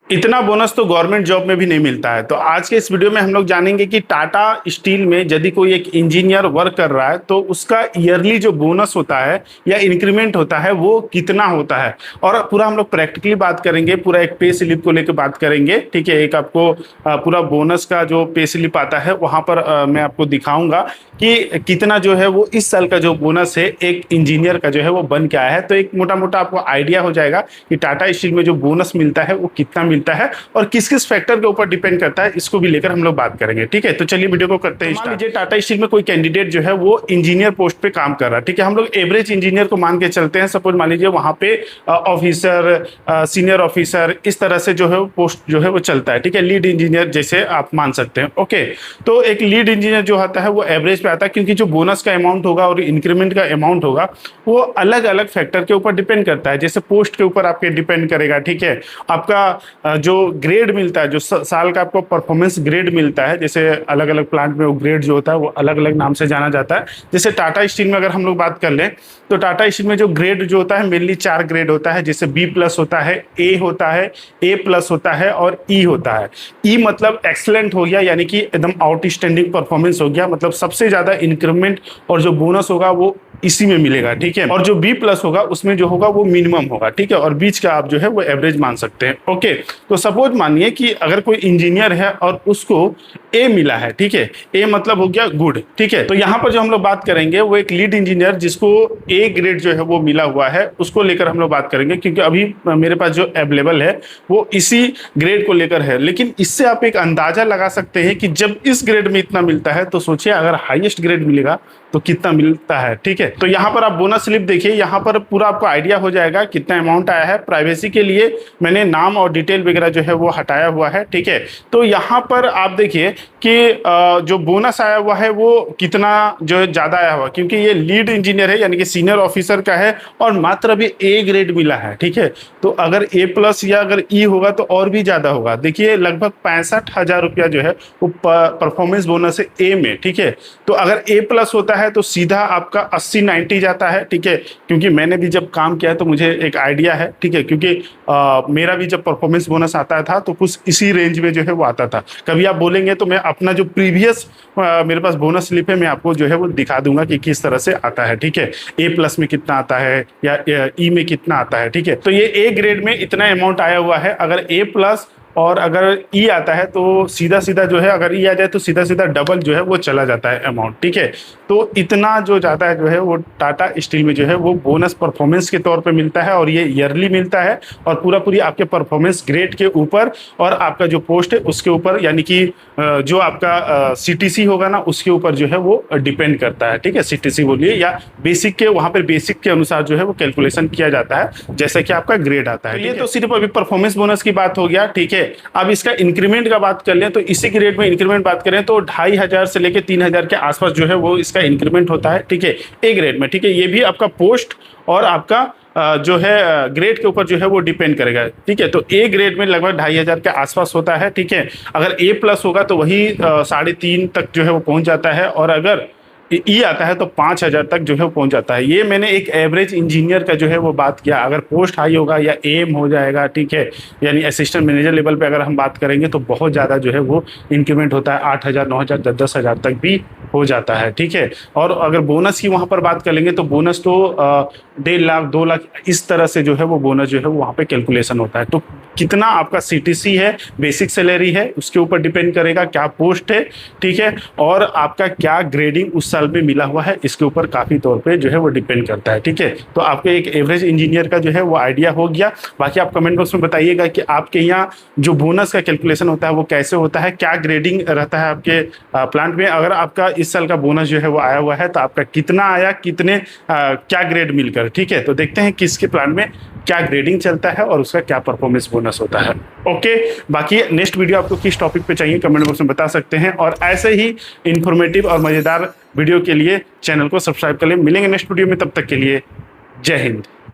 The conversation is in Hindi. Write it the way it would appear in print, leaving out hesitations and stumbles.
इतना बोनस तो गवर्नमेंट जॉब में भी नहीं मिलता है। तो आज के इस वीडियो में हम लोग जानेंगे कि टाटा स्टील में यदि कोई एक इंजीनियर वर्क कर रहा है तो उसका ईयरली जो बोनस होता है या इंक्रीमेंट होता है वो कितना होता है, और पूरा हम लोग प्रैक्टिकली बात करेंगे, पूरा एक पे स्लिप को लेकर बात करेंगे। ठीक है, एक आपको पूरा बोनस का जो पे स्लिप आता है वहां पर मैं आपको दिखाऊंगा कि कितना जो है वो इस साल का जो बोनस है एक इंजीनियर का जो है वो बन के आया है। तो एक मोटा मोटा आपको आइडिया हो जाएगा कि टाटा स्टील में जो बोनस मिलता है वो कितना मिलता है और किस किस फैक्टर के ऊपर डिपेंड करता है, इसको भी लेकर हम लोग बात करेंगे। ठीक है, तो चलिए वीडियो को करते हैं। मान लीजिए टाटा स्टील में कोई कैंडिडेट जो है वो इंजीनियर पोस्ट पे काम कर रहा है। ठीक है, हम लोग एवरेज इंजीनियर को मान के चलते हैं। सपोज मान लीजिए वहां पे ऑफिसर, सीनियर ऑफिसर, इस तरह से जो है पोस्ट जो है वो चलता है। ठीक है, लीड इंजीनियर जैसे आप मान सकते हैं। ओके, तो एक लीड इंजीनियर जो आता है वो एवरेज पे आता है, क्योंकि जो बोनस का अमाउंट होगा और इंक्रीमेंट का अमाउंट होगा वो अलग अलग फैक्टर के ऊपर डिपेंड करता है। जैसे पोस्ट के ऊपर आपके डिपेंड करेगा। ठीक है, आपका जो ग्रेड मिलता है, जो साल का आपको परफॉर्मेंस ग्रेड मिलता है, जैसे अलग अलग प्लांट में वो ग्रेड जो होता है वो अलग अलग नाम से जाना जाता है। जैसे टाटा स्टील में अगर हम लोग बात कर लें तो टाटा स्टील में जो ग्रेड जो होता है मेनली 4 ग्रेड होता है। जैसे B+ होता है, A होता है, A+ होता है और E होता है। E मतलब एक्सलेंट हो गया, यानी कि एकदम आउटस्टैंडिंग परफॉर्मेंस हो गया, मतलब सबसे ज्यादा इंक्रीमेंट और जो बोनस होगा वो इसी में मिलेगा। ठीक है, और जो B+ होगा उसमें जो होगा वो मिनिमम होगा। ठीक है, और बीच का आप जो है वो एवरेज मान सकते हैं। ओके, तो सपोज मानिए कि अगर कोई इंजीनियर है और उसको A मिला है। ठीक है, A मतलब हो गया गुड। ठीक है, तो यहाँ पर जो हम लोग बात करेंगे वो एक लीड इंजीनियर जिसको A ग्रेड जो है वो मिला हुआ है उसको लेकर हम लोग बात करेंगे, क्योंकि अभी मेरे पास जो अवेलेबल है वो इसी ग्रेड को लेकर है। लेकिन इससे आप एक अंदाजा लगा सकते हैं कि जब इस ग्रेड में इतना मिलता है तो सोचिए अगर हाईएस्ट ग्रेड मिलेगा तो कितना मिलता है। ठीक है, तो यहाँ पर आप बोनस स्लिप देखिए, यहाँ पर पूरा आपको आइडिया हो जाएगा कितना अमाउंट आया है। प्राइवेसी के लिए मैंने नाम और डिटेल वगैरह जो है वो हटाया हुआ है। ठीक है, तो यहाँ पर आप देखिए कि जो बोनस आया हुआ है वो कितना जो है ज्यादा आया हुआ, क्योंकि ये लीड इंजीनियर है यानी कि सीनियर ऑफिसर का है और मात्र अभी A ग्रेड मिला है। ठीक है, तो अगर A+ या अगर E होगा तो और भी ज्यादा होगा। देखिए लगभग 65,000 रुपया जो है वो परफॉर्मेंस बोनस है A में। ठीक है, तो अगर A+ होता है तो सीधा आपका 80-90 जाता है। ठीक है, क्योंकि मैंने भी जब काम किया है तो मुझे एक आइडिया है। ठीक है, क्योंकि मेरा भी जब परफॉर्मेंस बोनस आता था तो कुछ इसी रेंज में जो है वो आता था। कभी आप बोलेंगे तो मैं अपना जो प्रीवियस मेरे पास बोनस स्लिप है मैं आपको जो है वो दिखा दूंगा कि किस तरह से आता है। ठीक है, A+ में कितना आता है या E में कितना आता है। ठीक है, तो ये A ग्रेड में इतना अमाउंट आया हुआ है। अगर A+ और अगर E आता है तो सीधा सीधा जो है, अगर E आ जाए तो सीधा सीधा डबल जो है वो चला जाता है अमाउंट। ठीक है, तो इतना जो जाता है जो है वो टाटा स्टील में जो है वो बोनस परफॉर्मेंस के तौर पे मिलता है और ये ईयरली मिलता है और पूरा पूरी आपके परफॉर्मेंस ग्रेड के ऊपर और आपका जो पोस्ट है उसके ऊपर, यानी कि जो आपका CTC होगा ना उसके ऊपर जो है वो डिपेंड करता है। ठीक है, CTC बोलिए या बेसिक के, वहाँ पर बेसिक के अनुसार जो है वो कैलकुलेशन किया जाता है जैसा कि आपका ग्रेड आता है। ये तो सिर्फ अभी परफॉर्मेंस बोनस की बात हो गया। ठीक है, अब इसका इंक्रीमेंट का बात कर लें तो इसी ग्रेड में इंक्रीमेंट बात करें तो 2,500 से लेकर 3,000 के आसपास जो है वो इसका इंक्रीमेंट होता है। ठीक है, A ग्रेड में। ठीक है, ये भी आपका पोस्ट और आपका जो है ग्रेड के ऊपर जो है वो डिपेंड करेगा। ठीक है, तो A ग्रेड में लगभग 2,500 के आसपास होता है। ठीक है, अगर A+ होगा तो वही 3.5 तक जो है वो पहुंच जाता है और अगर E आता है तो 5,000 तक जो है वो पहुंच जाता है। ये मैंने एक एवरेज इंजीनियर का जो है वो बात किया। अगर पोस्ट हाई होगा या AM हो जाएगा, ठीक है, यानी असिस्टेंट मैनेजर लेवल पे अगर हम बात करेंगे तो बहुत ज़्यादा जो है वो इंक्रीमेंट होता है। 8,000, 9,000, 10,000 तक भी हो जाता है। ठीक है, और अगर बोनस की वहाँ पर बात करेंगे तो बोनस तो 1.5 लाख 2 लाख इस तरह से जो है वो बोनस जो है वहाँ पे कैलकुलेशन होता है। तो कितना आपका CTC है, बेसिक सैलरी है, उसके ऊपर डिपेंड करेगा क्या पोस्ट है। ठीक है, और आपका क्या ग्रेडिंग उस साल में मिला हुआ है इसके ऊपर काफी तौर पे जो है वो डिपेंड करता है। ठीक है, तो आपके एक एवरेज इंजीनियर का जो है वो आइडिया हो गया। बाकी आप कमेंट बॉक्स में बताइएगा कि आपके यहाँ जो बोनस का कैलकुलेशन होता है वो कैसे होता है, क्या ग्रेडिंग रहता है आपके प्लांट में। अगर आपका इस साल का बोनस जो है वो आया हुआ है तो आपका कितना आया, कितने क्या ग्रेड मिलकर। ठीक है, तो देखते हैं किसके प्लांट में क्या ग्रेडिंग चलता है और उसका क्या परफॉर्मेंस बोनस होता है। ओके, बाकी नेक्स्ट वीडियो आपको किस टॉपिक पे चाहिए कमेंट बॉक्स में बता सकते हैं और ऐसे ही इंफॉर्मेटिव और मजेदार वीडियो के लिए चैनल को सब्सक्राइब कर लें। मिलेंगे नेक्स्ट वीडियो में, तब तक के लिए जय हिंद।